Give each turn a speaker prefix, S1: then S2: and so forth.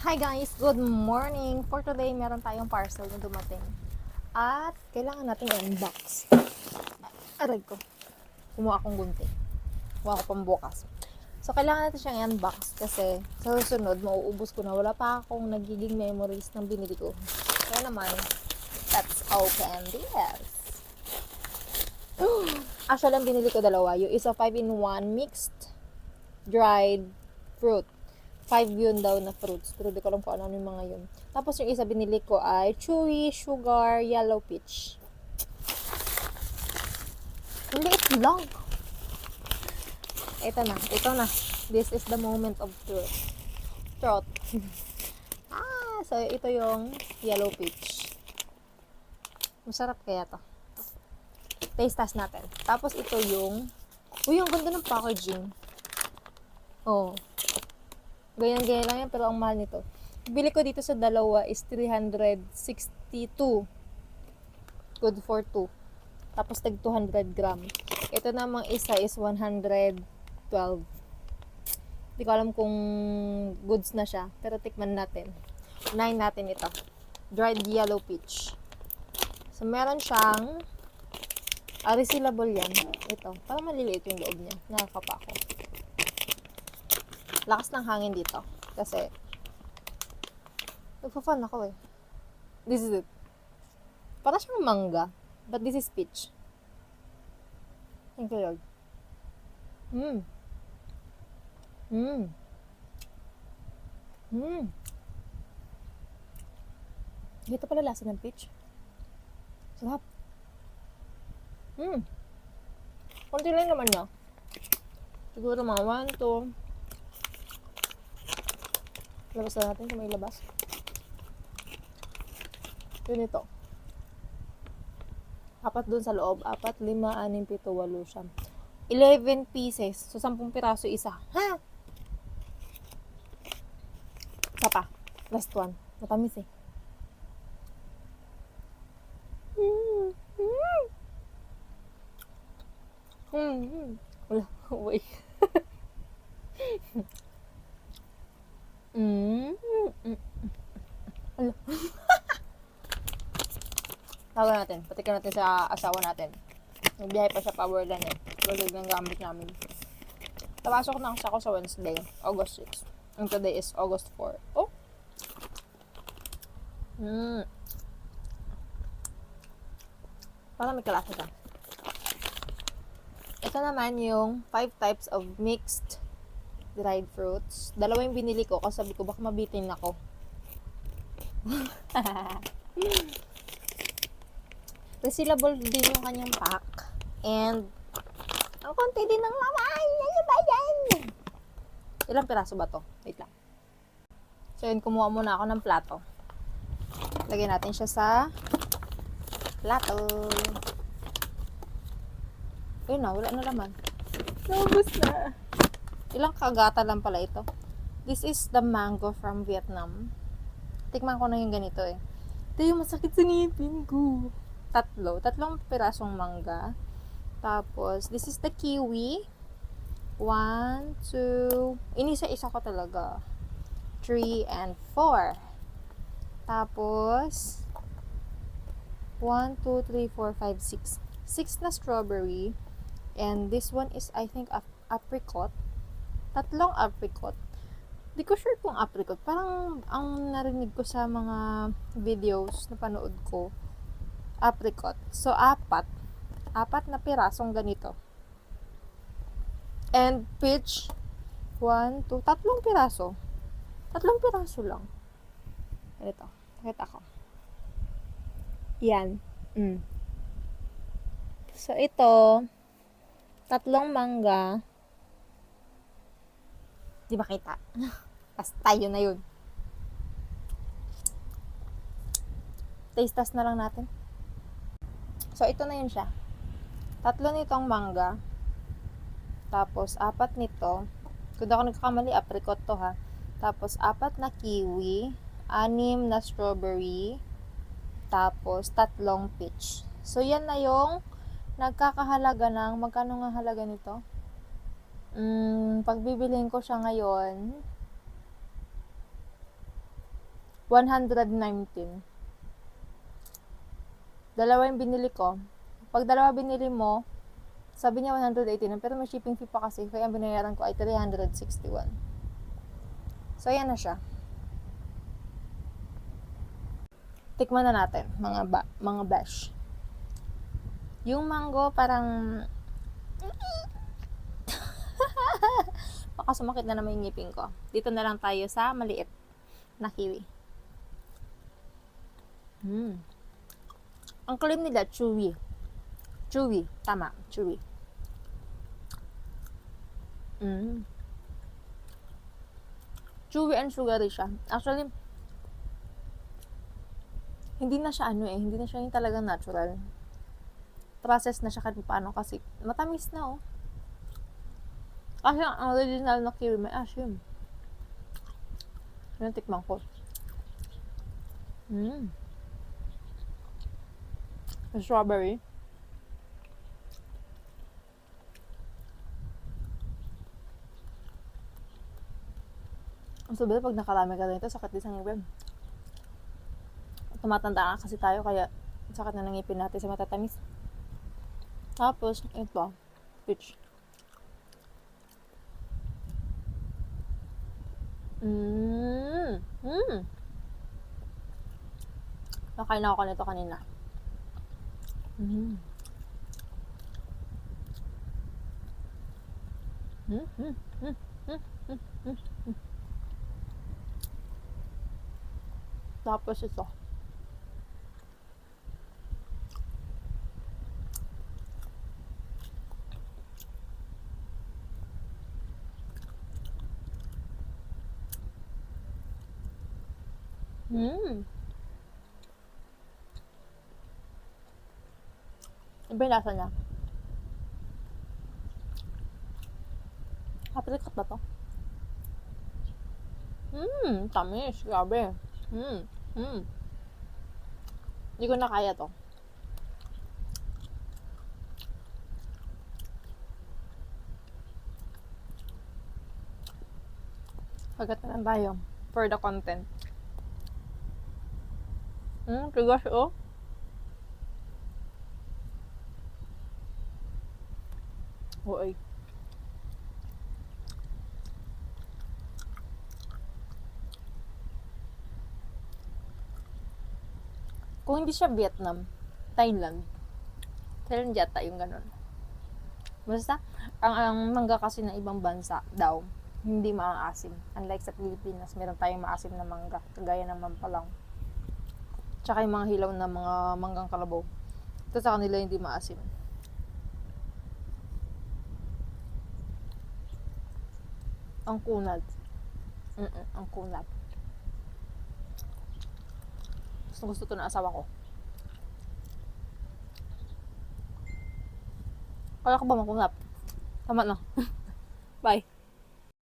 S1: Hi guys! Good morning! For today, meron tayong parcel na dumating. At kailangan natin i-unbox. Aray ko. Kumuha akong gunting. Kumuha ako pang bukas. So, kailangan natin siyang i-unbox kasi sa susunod, mauubos ko na. Wala pa akong nagiging memories ng binili ko. Kaya naman, that's okay and yes. Actually, ang binili ko dalawa. Yung isa 5-in-1 mixed dried fruit. 5 yun daw na fruits. Pero di ko alam kung ano yung mga yun. Tapos yung isa binili ko ay chewy sugar yellow peach. Ang liit lang. Ito na. This is the moment of truth. So ito yung yellow peach. Masarap kaya to. Taste test natin. Tapos ito yung ang ganda ng packaging. Oh. Ganyan lang yan, pero ang mahal nito. Bili ko dito sa dalawa is 362. Good for 2. Tapos tag 200 gram. Ito namang isa is 112. Hindi ko alam kung goods na siya, pero tikman natin. Unahin natin ito. Dried yellow peach. So, meron siyang resealable yan. Ito. Parang maliliit yung loob niya. Nakakapa ako. Lakas ng hangin dito. Kasi, nagpa-fun ako eh. This is it. Para siyang mangga. But this is peach. Thank you, Lord. Dito pala lasa ng peach. Sarap. Kunti lang naman na. Siguro mga 1, 2. Labas na natin kung may labas. Yun ito. 4 dun sa loob. 4, 5, 6, 7, 8 siya. 11 pieces. So, 10 piraso isa. Ha? Isa pa. Last one. Matamis eh. Wala. Wait. Wala. Tawagan natin. Patikan natin sa asawa natin. Nagbiyahe pa siya Powerland eh. Bagay ng gamit namin. Tapasok na kasi ako sa Wednesday, August 6. And today is August 4. Oh! Parang may kalasa siya. Ito naman yung 5 types of mixed dried fruits. Dalawa yung binili ko kasi sabi ko baka mabitin ako. Resealable din yung kanyang pack. And ang konti din ng laman. Ano ba yan? Ilang piraso ba to? Wait lang. So yun, kumuha muna ako ng plato. Lagyan natin siya sa plato. Ayun na, wala na laman. Naubos na. Ilang kagata lang pala ito. This is the mango from Vietnam. Tikman ko na yung ganito eh. Ito yung masakit sa ngipin ko. Tatlong pirasong mangga. Tapos, this is the kiwi. 1, 2, inisa-isa ko talaga. 3 and 4. Tapos, 1, 2, 3, 4, 5, 6. 6 na strawberry. And this one is, I think, apricot. 3 apricot. Di ko sure kung apricot. Parang, ang narinig ko sa mga videos na panood ko, apricot. So, 4 na pirasong ganito. And peach, 1, 2, 3 piraso. 3 piraso lang. Ito. Pakita ko. Yan. So, ito, 3 mangga. Di makita. Basta yun na yun. Taste test na lang natin. So, ito na yun siya. 3 nitong mangga. Tapos, 4 nito. Kung ako nagkakamali, apricot to ha. Tapos, 4 na kiwi. 6 na strawberry. Tapos, 3 peach. So, yan na yung nagkakahalaga ng, magkano nga halaga nito? Pagbibilhin ko siya ngayon, 119. Dalawa yung binili ko. Pag dalawa binili mo, sabi niya 189, pero may shipping fee pa kasi, kaya ang binayaran ko ay 361. So, ayan na siya. Tikman na natin, mga bash. Yung mango, parang baka sumakit na naman yung ngipin ko. Dito na lang tayo sa maliit na kiwi. Ang claim nila, chewy. Chewy. Tama, chewy. Chewy and sugary siya. Actually, hindi na siya hindi na siya yung talagang natural. Process na siya kahit paano kasi matamis na Kasi ang original na kiwi may asim. Yung tikman ko. Strawberry. Ang sabi pag nakarami ka ganito, sakit din sa ngipin. Tumatanda kasi tayo, kaya sakit na ng ngipin natin sa matatamis. Tapos, ito, peach. Nakain na ako nito kanina. Tapos ito. Iba yung lasa niya. Apricot ba to? Tamis. Grabe. Hindi ko na kaya to. Kagat na lang tayo for the content. Tigas Uy. Kung hindi siya Vietnam, Thailand yata yung ganun. Basta, ang mangga kasi ng ibang bansa daw, hindi maaasim. Unlike sa Pilipinas, meron tayong maasim na mangga, kagaya ng Mampalang. Tsaka yung mga hilaw na mga manggang kalabaw. Ito sa kanila hindi maasim. Ang kunad. Ang kunad. Gusto to ng asawa ko. Kaya ka ba makunap? Tama na. Bye.